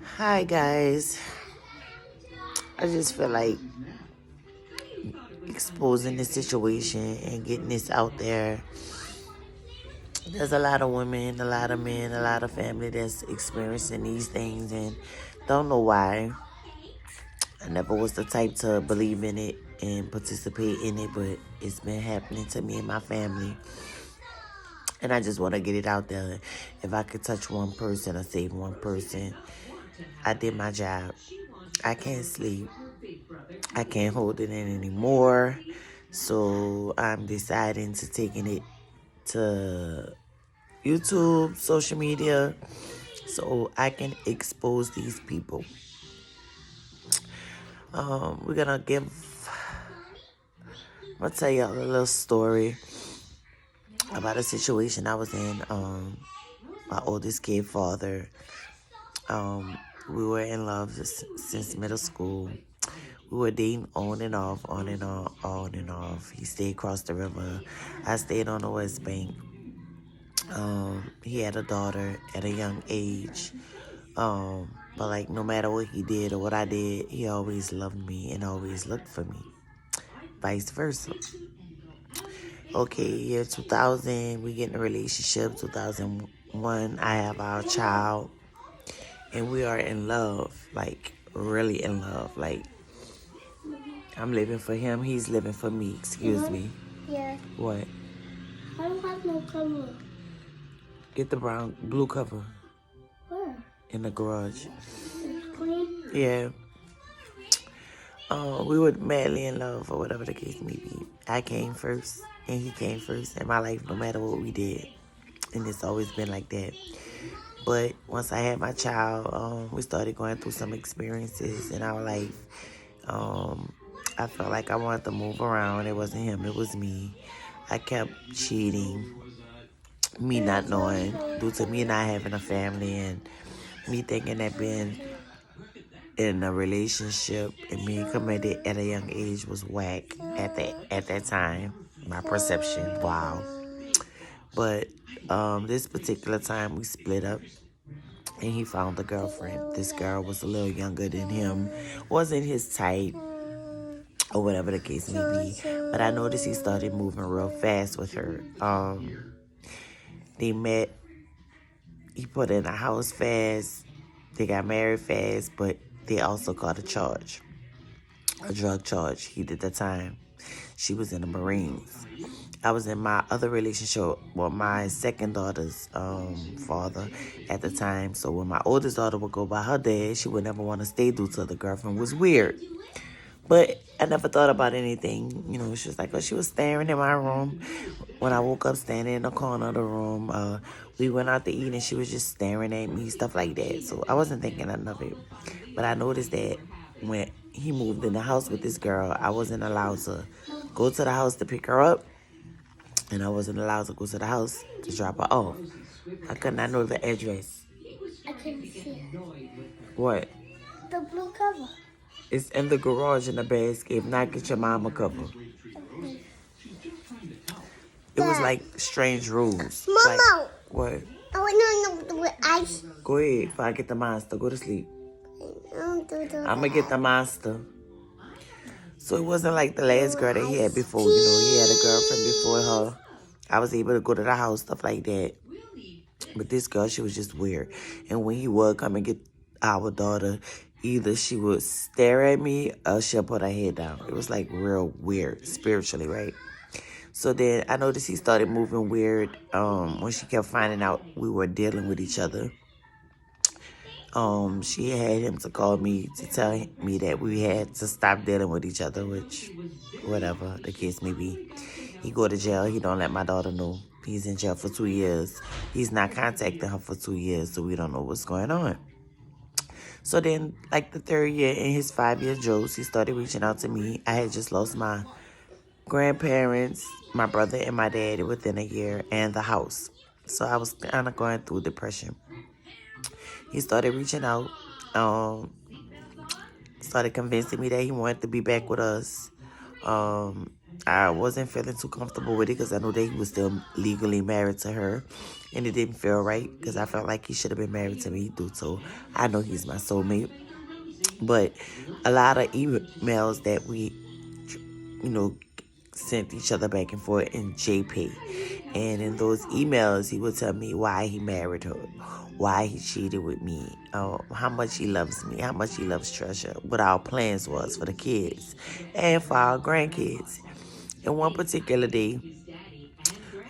Hi guys, I just feel like exposing the situation and getting this out there. There's a lot of women, a lot of men, a lot of family that's experiencing these things and don't know why. I never was the type to believe in it and participate in it, but it's been happening to me and my family. And I just want to get it out there. If I could touch one person or save one person, I did my job. I can't sleep. I can't hold it in anymore. So I'm deciding to taking it to YouTube, social media, so I can expose these people. We're gonna I'm gonna tell y'all a little story about a situation I was in. My oldest kid father. We were in love since middle school. We were dating on and off, on and on, on and off. He stayed across the river. I stayed on the West Bank. He had a daughter at a young age. But like no matter what he did or what I did, he always loved me and always looked for me. Vice versa. Okay, year 2000, we get in a relationship. 2001, I have our child. And we are in love. Like, really in love. Like, I'm living for him. He's living for me. Excuse me. Yeah. What? I don't have no cover. Get the blue cover. Where? In the garage. It's clean? Yeah. We were madly in love or whatever the case may be. I came first and he came first in my life no matter what we did. And it's always been like that. But once I had my child, we started going through some experiences in our life. I felt like I wanted to move around. It wasn't him, it was me. I kept cheating, me not knowing, due to me not having a family and me thinking that being in a relationship and being committed at a young age was whack at that time. My perception, wow. But this particular time we split up and he found a girlfriend. This girl was a little younger than him, wasn't his type or whatever the case may be. But I noticed he started moving real fast with her. They met, he put in a house fast, they got married fast, but they also caught a drug charge. He did the time. She was in the Marines. I was in my other relationship with my second daughter's father at the time. So when my oldest daughter would go by her dad, she would never want to stay due to the girlfriend was weird. But I never thought about anything. You know, she was like, oh, she was staring in my room. When I woke up, standing in the corner of the room, we went out to eat and she was just staring at me, stuff like that. So I wasn't thinking nothing of it. But I noticed that when he moved in the house with this girl, I wasn't allowed to go to the house to pick her up. And I wasn't allowed to go to the house to drop her off. I could not know the address. I can see What? the blue cover. It's in the garage in the basket. If not, get your mama cover. It was like strange rules. Mama! Like, what? I want to know the ice. Go ahead. If I get the monster, go to sleep. I'm going to get the monster. So it wasn't like the last girl that he had before. You know, he had a girlfriend before her. I was able to go to the house, stuff like that. But this girl, she was just weird. And when he would come and get our daughter, either she would stare at me or she'll put her head down. It was like real weird, spiritually, right? So then I noticed he started moving weird when she kept finding out we were dealing with each other. She had him to call me to tell me that we had to stop dealing with each other, which, whatever the case may be. He go to jail. He don't let my daughter know. He's in jail for 2 years. He's not contacting her for 2 years, so we don't know what's going on. So then, like the third year in his 5-year jokes, he started reaching out to me. I had just lost my grandparents, my brother and my dad within a year, and the house. So I was kind of going through depression. He started reaching out, started convincing me that he wanted to be back with us. I wasn't feeling too comfortable with it because I knew that he was still legally married to her. And it didn't feel right because I felt like he should have been married to me due to I know he's my soulmate. But a lot of emails that we, you know, sent each other back and forth in JP. And in those emails, he would tell me why he married her, why he cheated with me, how much he loves me, how much he loves Treasure, what our plans was for the kids and for our grandkids. And one particular day,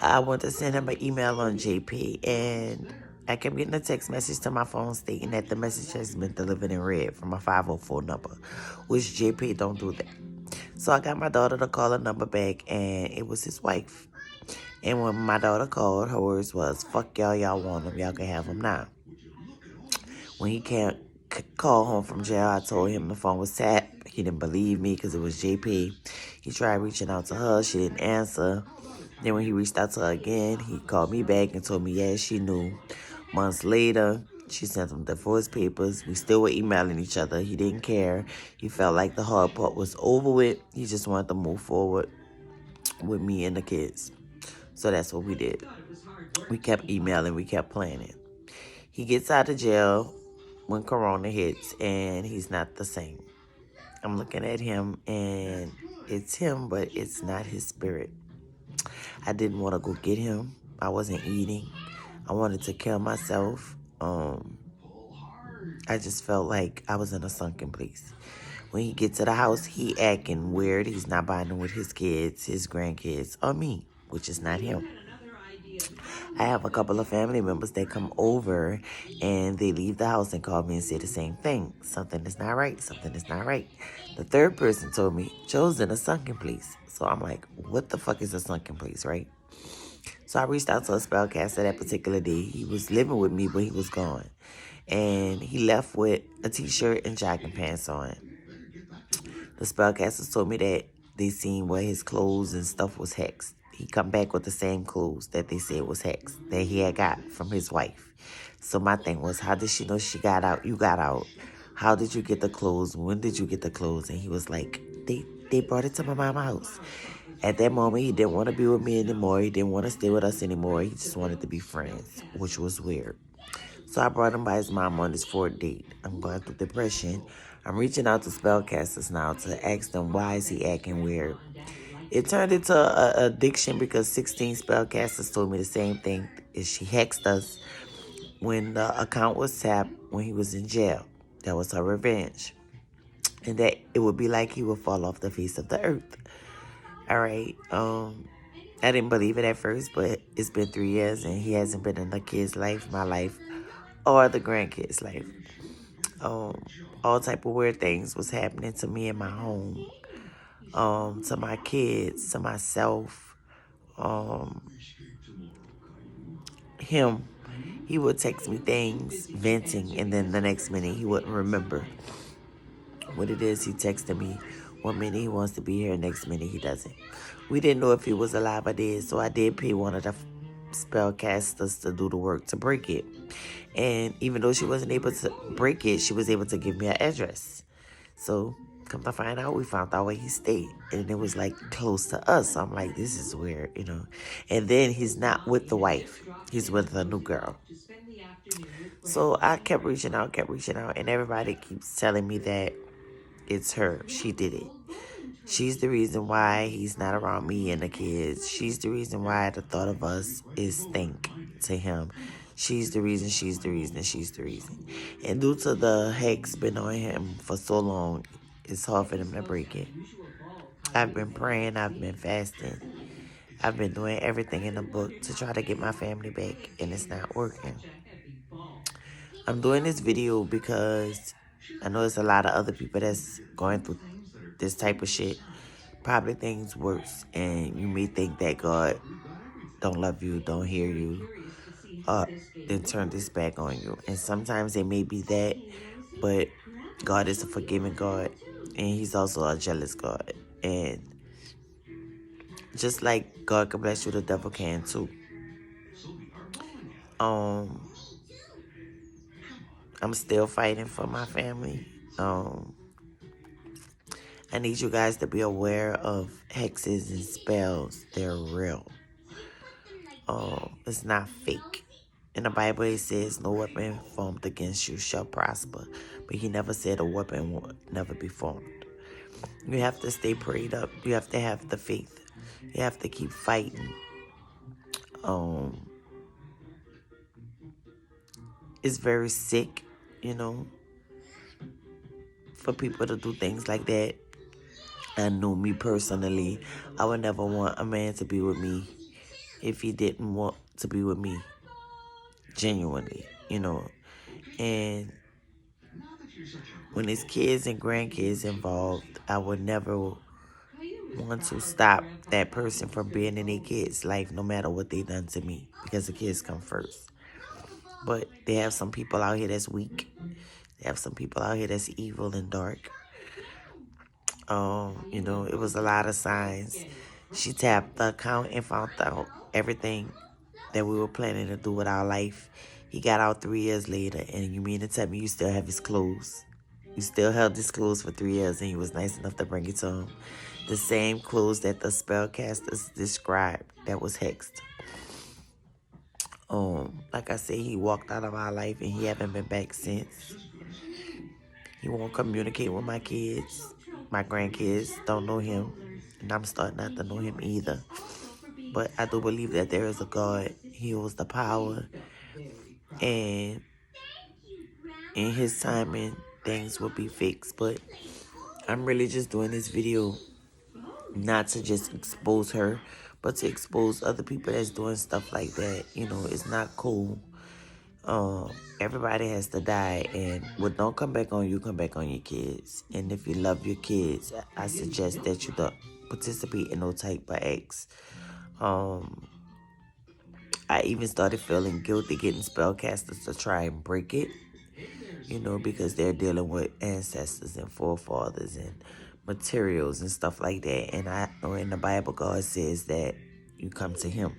I went to send him an email on JP, and I kept getting a text message to my phone stating that the message has been delivered in red from a 504 number, which JP don't do that. So I got my daughter to call a number back, and it was his wife. And when my daughter called, her words was, "Fuck y'all, y'all want him, y'all can have him now." When he can't call home from jail, I told him the phone was tapped. He didn't believe me because it was JP. He tried reaching out to her. She didn't answer. Then when he reached out to her again, he called me back and told me, yeah, she knew. Months later, she sent him divorce papers. We still were emailing each other. He didn't care. He felt like the hard part was over with. He just wanted to move forward with me and the kids. So that's what we did. We kept emailing. We kept planning. He gets out of jail when Corona hits, and he's not the same. I'm looking at him, and it's him, but it's not his spirit. I didn't want to go get him. I wasn't eating. I wanted to kill myself. I just felt like I was in a sunken place. When he gets to the house, he acting weird. He's not bonding with his kids, his grandkids, or me, which is not him. I have a couple of family members that come over and they leave the house and call me and say the same thing. Something is not right. Something is not right. The third person told me, Joe's in a sunken place. So I'm like, what the fuck is a sunken place, right? So I reached out to a spellcaster that particular day. He was living with me, but he was gone. And he left with a t-shirt and jogging pants on. The spellcasters told me that they seen where his clothes and stuff was hexed. He come back with the same clothes that they said was hexed that he had got from his wife. So my thing was, how did she know she got out? You got out. How did you get the clothes? When did you get the clothes? And he was like, they brought it to my mama's house. At that moment, he didn't want to be with me anymore. He didn't want to stay with us anymore. He just wanted to be friends, which was weird. So I brought him by his mom on his fourth date. I'm going through depression. I'm reaching out to spellcasters now to ask them why is he acting weird. It turned into an addiction because 16 spellcasters told me the same thing. Is she hexed us when the account was tapped when he was in jail. That was her revenge. And that it would be like he would fall off the face of the earth. All right. I didn't believe it at first, but it's been 3 years and he hasn't been in the kid's life, my life, or the grandkids' life. All type of weird things was happening to me in my home, to my kids, to myself. Him, he would text me things, venting, and then the next minute he wouldn't remember what it is. He texted me 1 minute he wants to be here, next minute he doesn't. We didn't know if he was alive or dead, so I did pay one of the spellcasters to do the work to break it. And even though she wasn't able to break it, she was able to give me an address. So come to find out, we found out where he stayed. And it was like close to us. So I'm like, this is weird, you know. And then he's not with the wife. He's with a new girl. So I kept reaching out, and everybody keeps telling me that it's her. She did it. She's the reason why he's not around me and the kids. She's the reason why the thought of us is stink to him. She's the reason, she's the reason, she's the reason. And due to the hex been on him for so long, it's hard for them to break it. I've been praying, I've been fasting. I've been doing everything in the book to try to get my family back, and it's not working. I'm doing this video because I know there's a lot of other people that's going through this type of shit. Probably things worse, and you may think that God don't love you, don't hear you, then turn this back on you. And sometimes it may be that, but God is a forgiving God, and he's also a jealous God. And just like God can bless you, the devil can too. I'm still fighting for my family. I need you guys to be aware of hexes and spells. They're real. It's not fake. In the Bible, it says, no weapon formed against you shall prosper. But he never said a weapon will never be formed. You have to stay prayed up. You have to have the faith. You have to keep fighting. It's very sick, you know, for people to do things like that. I know me personally, I would never want a man to be with me if he didn't want to be with me genuinely, you know. And when there's kids and grandkids involved, I would never want to stop that person from being in their kids' life no matter what they done to me, because the kids come first. But they have some people out here that's weak. They have some people out here that's evil and dark. You know, it was a lot of signs. She tapped the account and found out everything that we were planning to do with our life. He got out 3 years later, and you mean to tell me you still have his clothes? You still held his clothes for 3 years, and he was nice enough to bring it to him. The same clothes that the spellcasters described that was hexed. Like I said, he walked out of our life, and he haven't been back since. He won't communicate with my kids. My grandkids don't know him, and I'm starting not to know him either. But I do believe that there is a God. He holds the power, and in his timing, things will be fixed. But I'm really just doing this video not to just expose her, but to expose other people that's doing stuff like that. You know, it's not cool. Everybody has to die, and what don't come back on you, come back on your kids. And if you love your kids, I suggest that you don't participate in no type of acts. I even started feeling guilty getting spellcasters to try and break it, you know, because they're dealing with ancestors and forefathers and materials and stuff like that. And I know in the Bible, God says that you come to him.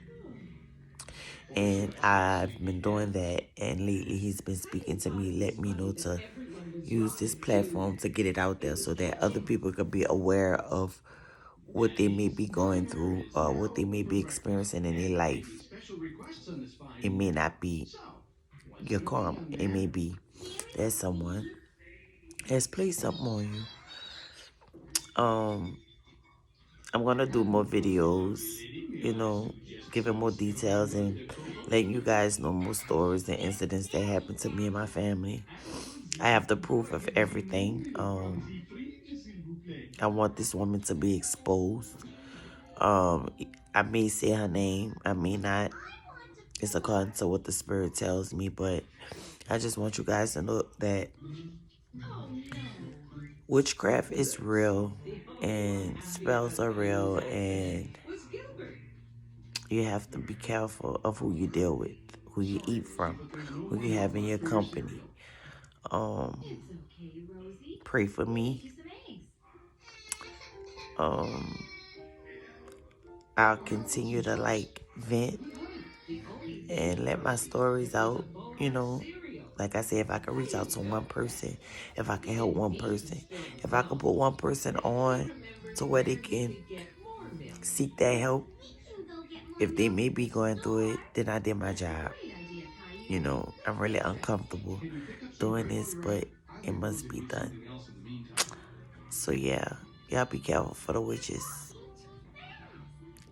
And I've been doing that, and lately he's been speaking to me, let me know to use this platform to get it out there so that other people could be aware of what they may be going through or what they may be experiencing in their life. It may not be your karma. It may be that someone has placed something on you. I'm gonna do more videos, you know, giving more details and letting you guys know more stories and incidents that happened to me and my family. I have the proof of everything. I want this woman to be exposed. I may say her name, I may not. It's according to what the spirit tells me, but I just want you guys to know that witchcraft is real and spells are real, and you have to be careful of who you deal with, who you eat from, who you have in your company. Pray for me. I'll continue to vent and let my stories out, you know. Like I said, if I can reach out to one person, if I can help one person, if I can put one person on to where they can seek that help, if they may be going through it, then I did my job. You know, I'm really uncomfortable doing this, but it must be done. So yeah, y'all be careful for the witches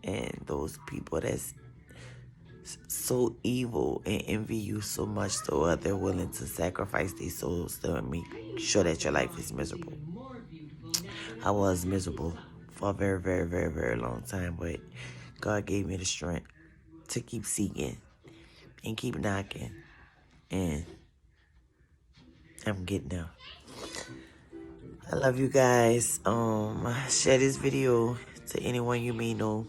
and those people that's so evil and envy you so much so they're willing to sacrifice their souls to make sure that your life is miserable. I was miserable for a very, very, very, very long time, but God gave me the strength to keep seeking and keep knocking, and I'm getting there. I love you guys. Share this video to anyone you may know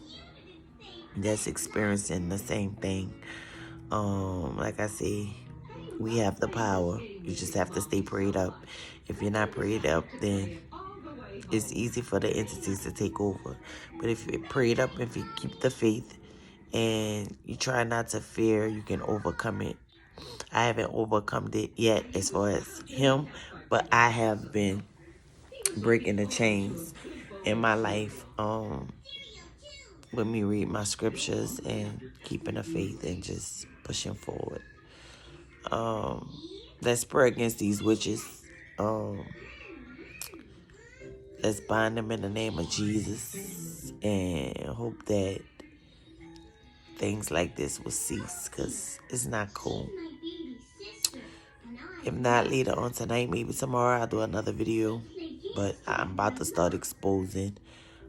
that's experiencing the same thing. Like I say, we have the power. You just have to stay prayed up. If you're not prayed up, then it's easy for the entities to take over. But if you're prayed up, if you keep the faith and you try not to fear, you can overcome it. I haven't overcome it yet as far as him, but I have been breaking the chains in my life with me read my scriptures and keeping the faith and just pushing forward. let's pray against these witches. Let's bind them in the name of Jesus and hope that things like this will cease, because it's not cool. If not later on tonight, maybe tomorrow I'll do another video. But I'm about to start exposing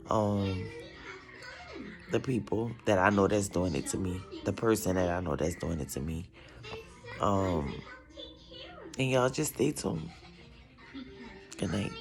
the people that I know that's doing it to me. The person that I know that's doing it to me. And y'all just stay tuned. Good night.